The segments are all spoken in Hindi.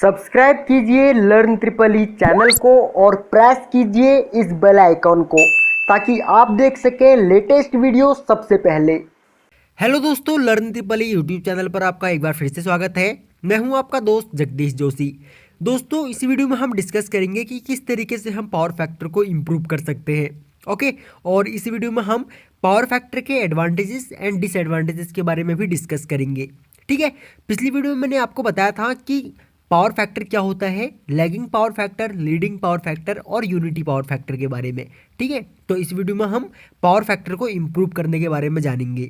सब्सक्राइब कीजिए लर्न ट्रिपल ई चैनल को और प्रेस कीजिए इस बेल आइकॉन को ताकि आप देख सकें लेटेस्ट वीडियो सबसे पहले। हेलो दोस्तों, learn triple E YouTube channel पर आपका एक बार फिर से स्वागत है। मैं हूं आपका दोस्त जगदीश जोशी। दोस्तों, इस वीडियो में हम डिस्कस करेंगे कि किस तरीके से हम पावर फैक्टर को इम्प्रूव कर सकते हैं। ओके, और इस वीडियो में हम पावर फैक्टर के एडवांटेजेस एंड डिसएडवांटेजेस के बारे में भी डिस्कस करेंगे। ठीक है, पिछली वीडियो में मैंने आपको बताया था कि पावर फैक्टर क्या होता है, lagging power factor, leading power factor और यूनिटी पावर फैक्टर के बारे में। ठीक है, तो इस वीडियो में हम पावर फैक्टर को इम्प्रूव करने के बारे में जानेंगे।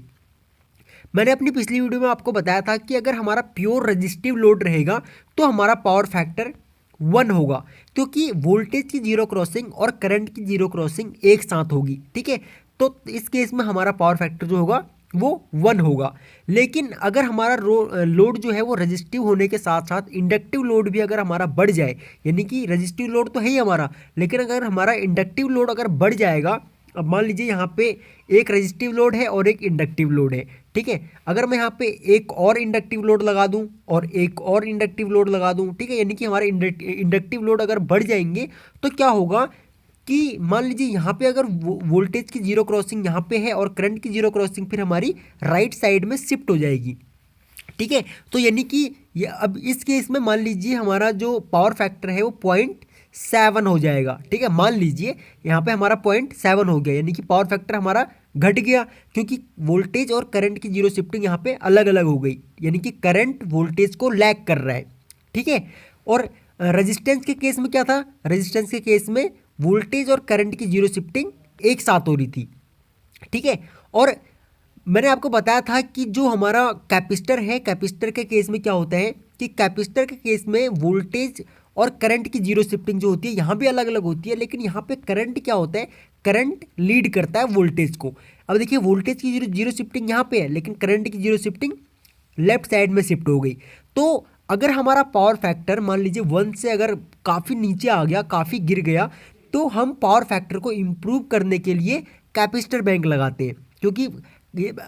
मैंने अपनी पिछली वीडियो में आपको बताया था कि अगर हमारा प्योर रजिस्टिव लोड रहेगा तो हमारा पावर फैक्टर 1 होगा, क्योंकि वोल्टेज की जीरो क्रॉसिंग और करंट की जीरो क्रॉसिंग एक साथ होगी। ठीक है, तो इस केस में हमारा पावर फैक्टर जो होगा वो 1 होगा। लेकिन अगर हमारा लोड जो है वो रजिस्टिव होने के साथ साथ इंडक्टिव लोड भी अगर हमारा बढ़ जाए, यानी कि रजिस्टिव लोड तो है ही हमारा, लेकिन अगर हमारा इंडक्टिव लोड अगर बढ़ जाएगा, अब मान लीजिए यहाँ पे एक रजिस्टिव लोड है और एक इंडक्टिव लोड है। ठीक है, अगर मैं यहाँ पे एक और इंडक्टिव लोड लगा दूं और एक और इंडक्टिव लोड लगा दूं, ठीक है, यानी कि हमारे इंडक्टिव लोड अगर बढ़ जाएंगे तो क्या होगा कि मान लीजिए यहाँ पे अगर वोल्टेज की जीरो क्रॉसिंग यहाँ पे है और करंट की जीरो क्रॉसिंग फिर हमारी राइट साइड में शिफ्ट हो जाएगी। ठीक है, तो यानी कि ये अब इस केस में मान लीजिए हमारा जो पावर फैक्टर है वो 0.7 हो जाएगा। ठीक है, मान लीजिए यहाँ पे हमारा 0.7 हो गया, यानी कि पावर फैक्टर हमारा घट गया, क्योंकि वोल्टेज और करंट की जीरो शिफ्टिंग यहाँ पे अलग अलग हो गई, यानी कि करंट वोल्टेज को लैग कर रहा है। ठीक है, और रेजिस्टेंस के केस में क्या था, रेजिस्टेंस के केस में वोल्टेज और करंट की जीरो शिफ्टिंग एक साथ हो रही थी। ठीक है, और मैंने आपको बताया था कि जो हमारा कैपेसिटर है, कैपेसिटर के केस में क्या होता है कि कैपेसिटर के केस में वोल्टेज और करंट की जीरो शिफ्टिंग जो होती है यहाँ भी अलग अलग होती है, लेकिन यहाँ पे करंट क्या होता है, करंट लीड करता है वोल्टेज को। अब देखिए, वोल्टेज की जीरो जीरो शिफ्टिंग यहाँ पे है, लेकिन करंट की जीरो शिफ्टिंग लेफ्ट साइड में शिफ्ट हो गई। तो अगर हमारा पावर फैक्टर मान लीजिए 1 से अगर काफ़ी नीचे आ गया, काफ़ी गिर गया, तो हम पावर फैक्टर को इम्प्रूव करने के लिए कैपेसिटर बैंक लगाते हैं। क्योंकि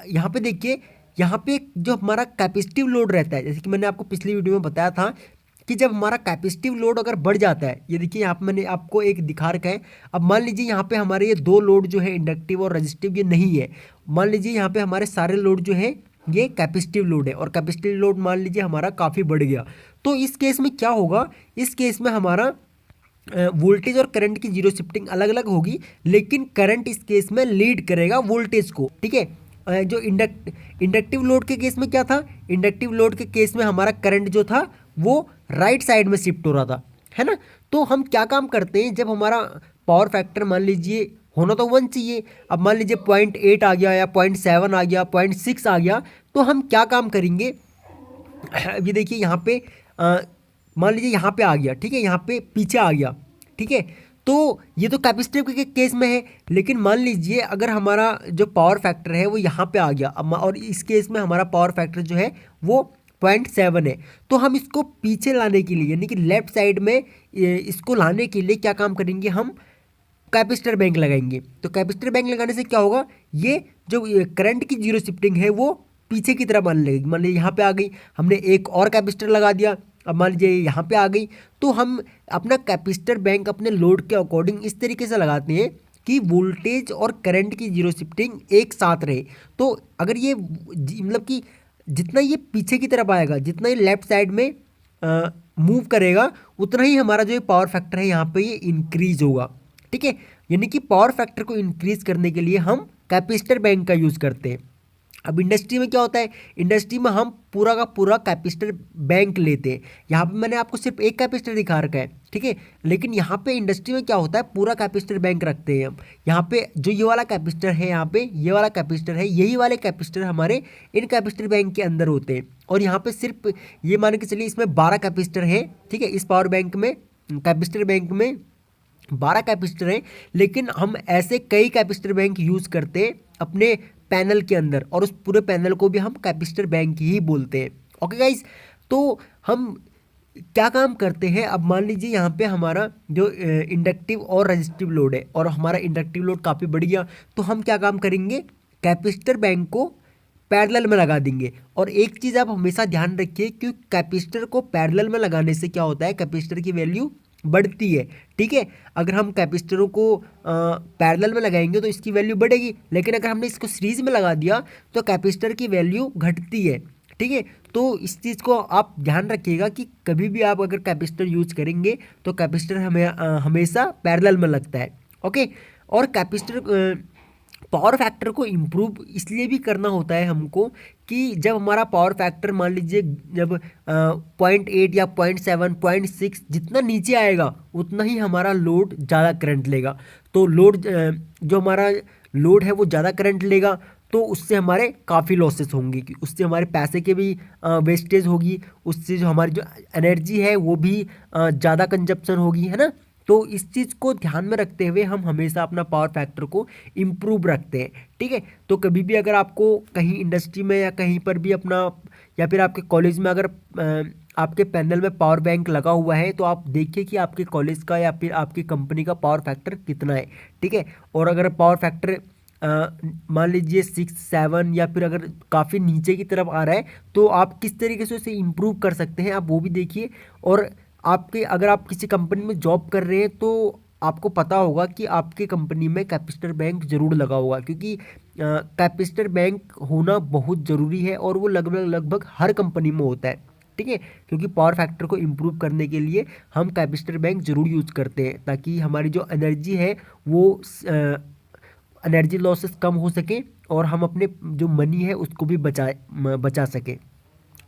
यहाँ पे देखिए, यहाँ पे जो हमारा कैपेसिटिव लोड रहता है, जैसे कि मैंने आपको पिछली वीडियो में बताया था कि जब हमारा कैपेसिटिव लोड अगर बढ़ जाता है, ये देखिए यहाँ पे मैंने आपको एक दिखा रखा है। अब मान लीजिए यहाँ पे हमारे ये दो लोड जो है इंडक्टिव और रजिस्टिव ये नहीं है, मान लीजिए यहाँ पे हमारे सारे लोड जो है ये कैपेसिटिव लोड है और कैपेसिटिव लोड मान लीजिए हमारा काफ़ी बढ़ गया। तो इस केस में क्या होगा, इस केस में हमारा वोल्टेज और करंट की जीरो शिफ्टिंग अलग अलग होगी, लेकिन करंट इस केस में लीड करेगा वोल्टेज को। ठीक है, जो इंडक्टिव लोड के केस में क्या था, इंडक्टिव लोड के केस में हमारा करंट जो था वो राइट साइड में शिफ्ट हो रहा था, है ना। तो हम क्या काम करते हैं, जब हमारा पावर फैक्टर मान लीजिए होना तो 1 चाहिए, अब मान लीजिए 0.8 आ गया या 0.7 आ गया, 0.6 आ गया, तो हम क्या काम करेंगे, अभी देखिए यहाँ पे मान लीजिए यहाँ पे आ गया, ठीक है, यहाँ पे पीछे आ गया। ठीक है, तो ये तो कैपेसिटिव के केस में है, लेकिन मान लीजिए अगर हमारा जो पावर फैक्टर है वो यहाँ पे आ गया, और इस केस में हमारा पावर फैक्टर जो है वो 0.7 है, तो हम इसको पीछे लाने के लिए, यानी कि लेफ्ट साइड में इसको लाने के लिए क्या काम करेंगे, हम कैपेसिटर बैंक लगाएंगे। तो कैपेसिटर बैंक लगाने से क्या होगा, ये जो करंट की जीरो शिफ्टिंग है वो पीछे की तरफ आने लगेगी। मान लीजिए यहाँ पे आ गई, हमने एक और कैपेसिटर लगा दिया, अब मान लीजिए यहाँ पे आ गई, तो हम अपना कैपेसिटर बैंक अपने लोड के अकॉर्डिंग इस तरीके से लगाते हैं कि वोल्टेज और करंट की जीरो शिफ्टिंग एक साथ रहे। तो अगर ये मतलब कि जितना ये पीछे की तरफ आएगा, जितना ये लेफ्ट साइड में मूव करेगा, उतना ही हमारा जो पावर फैक्टर है यहाँ पे ये इंक्रीज होगा। ठीक है, यानी कि पावर फैक्टर को इंक्रीज करने के लिए हम कैपेसिटर बैंक का यूज़ करते हैं। अब इंडस्ट्री में क्या होता है, इंडस्ट्री में हम पूरा का पूरा कैपेसिटर बैंक लेते हैं। यहाँ पे मैंने आपको सिर्फ एक कैपेसिटर दिखा रखा है, ठीक है, लेकिन यहाँ पे इंडस्ट्री में क्या होता है, पूरा कैपेसिटर बैंक रखते हैं हम। यहाँ पे जो ये वाला कैपेसिटर है, यहाँ पे ये वाला कैपेसिटर है, यही वाले कैपेसिटर हमारे इन कैपेसिटर बैंक के अंदर होते हैं। और यहाँ पे सिर्फ ये मान के चलिए इसमें 12 कैपेसिटर है। ठीक है, इस पावर बैंक में, कैपेसिटर बैंक में 12 कैपेसिटर हैं, लेकिन हम ऐसे कई कैपेसिटर बैंक यूज़ करते हैं अपने पैनल के अंदर, और उस पूरे पैनल को भी हम कैपेसिटर बैंक ही बोलते हैं। ओके गाइज, तो हम क्या काम करते हैं, अब मान लीजिए यहाँ पे हमारा जो इंडक्टिव और रजिस्टिव लोड है और हमारा इंडक्टिव लोड काफ़ी बढ़ गया, तो हम क्या काम करेंगे, कैपेसिटर बैंक को पैरेलल में लगा देंगे। और एक चीज़ आप हमेशा ध्यान रखिए कि कैपेसिटर को पैरेलल में लगाने से क्या होता है, कैपेसिटर की वैल्यू बढ़ती है। ठीक है, अगर हम कैपेसिटरों को पैरेलल में लगाएंगे तो इसकी वैल्यू बढ़ेगी, लेकिन अगर हमने इसको सीरीज में लगा दिया तो कैपेसिटर की वैल्यू घटती है। ठीक है, तो इस चीज़ को आप ध्यान रखिएगा कि कभी भी आप अगर कैपेसिटर यूज करेंगे तो कैपेसिटर हमेशा पैरेलल में लगता है। ओके, और कैपेसिटर पावर फैक्टर को इम्प्रूव इसलिए भी करना होता है हमको कि जब हमारा पावर फैक्टर मान लीजिए जब 0.8 या 0.7 0.6 जितना नीचे आएगा उतना ही हमारा लोड ज़्यादा करंट लेगा। तो जो हमारा लोड है वो ज़्यादा करंट लेगा, तो उससे हमारे काफ़ी लॉसेस होंगे, कि उससे हमारे पैसे के भी वेस्टेज होगी, उससे जो हमारी जो एनर्जी है वो भी ज़्यादा कंजप्शन होगी, है ना। तो इस चीज़ को ध्यान में रखते हुए हम हमेशा अपना पावर फैक्टर को इम्प्रूव रखते हैं। ठीक है, तो कभी भी अगर आपको कहीं इंडस्ट्री में या कहीं पर भी अपना, या फिर आपके कॉलेज में अगर आपके पैनल में पावर बैंक लगा हुआ है तो आप देखिए कि आपके कॉलेज का या फिर आपकी कंपनी का पावर फैक्टर कितना है। ठीक है, और अगर पावर फैक्टर मान लीजिए 6 7 या फिर अगर काफ़ी नीचे की तरफ आ रहा है तो आप किस तरीके से उसे इम्प्रूव कर सकते हैं, आप वो भी देखिए। और अगर आप किसी कंपनी में जॉब कर रहे हैं तो आपको पता होगा कि आपके कंपनी में कैपेसिटर बैंक ज़रूर लगा होगा, क्योंकि कैपेसिटर बैंक होना बहुत ज़रूरी है और वो लगभग हर कंपनी में होता है। ठीक है, क्योंकि पावर फैक्टर को इम्प्रूव करने के लिए हम कैपेसिटर बैंक ज़रूर यूज करते हैं, ताकि हमारी जो एनर्जी है वो एनर्जी लॉसेस कम हो सके और हम अपने जो मनी है उसको भी बचा सकें।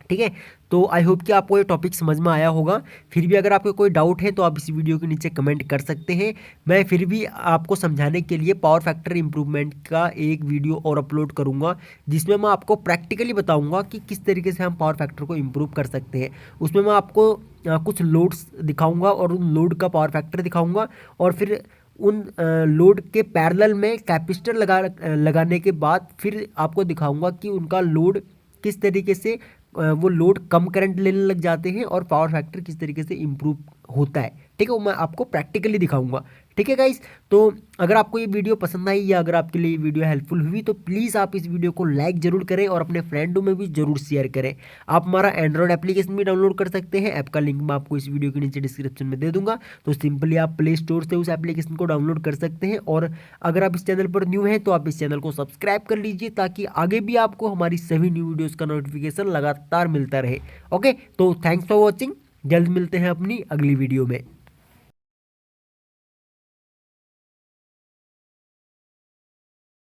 ठीक है, तो आई होप कि आपको ये टॉपिक समझ में आया होगा। फिर भी अगर आपको कोई डाउट है तो आप इस वीडियो के नीचे कमेंट कर सकते हैं। मैं फिर भी आपको समझाने के लिए पावर फैक्टर इम्प्रूवमेंट का एक वीडियो और अपलोड करूंगा, जिसमें मैं आपको प्रैक्टिकली बताऊंगा कि किस तरीके से हम पावर फैक्टर को इम्प्रूव कर सकते हैं। उसमें मैं आपको कुछ लोड्स दिखाऊँगा और उन लोड का पावर फैक्टर दिखाऊँगा, और फिर उन लोड के पैरेलल में कैपेसिटर लगाने के बाद फिर आपको दिखाऊंगा कि उनका लोड किस तरीके से वो लोड कम करंट लेने लग जाते हैं और पावर फैक्टर किस तरीके से इम्प्रूव होता है। ठीक है, वो मैं आपको प्रैक्टिकली दिखाऊंगा। ठीक है गाइस, तो अगर आपको ये वीडियो पसंद आई या अगर आपके लिए ये वीडियो हेल्पफुल हुई तो प्लीज़ आप इस वीडियो को लाइक ज़रूर करें और अपने फ्रेंडों में भी ज़रूर शेयर करें। आप हमारा एंड्रॉयड एप्लीकेशन भी डाउनलोड कर सकते हैं, ऐप का लिंक मैं आपको इस वीडियो के नीचे डिस्क्रिप्शन में दे दूंगा। तो सिंपली आप प्ले स्टोर से उस एप्लीकेशन को डाउनलोड कर सकते हैं। और अगर आप इस चैनल पर न्यू हैं तो आप इस चैनल को सब्सक्राइब कर लीजिए, ताकि आगे भी आपको हमारी सभी न्यू वीडियोज़ का नोटिफिकेशन लगातार मिलता रहे। ओके, तो थैंक्स फॉर वॉचिंग, जल्द मिलते हैं अपनी अगली वीडियो में।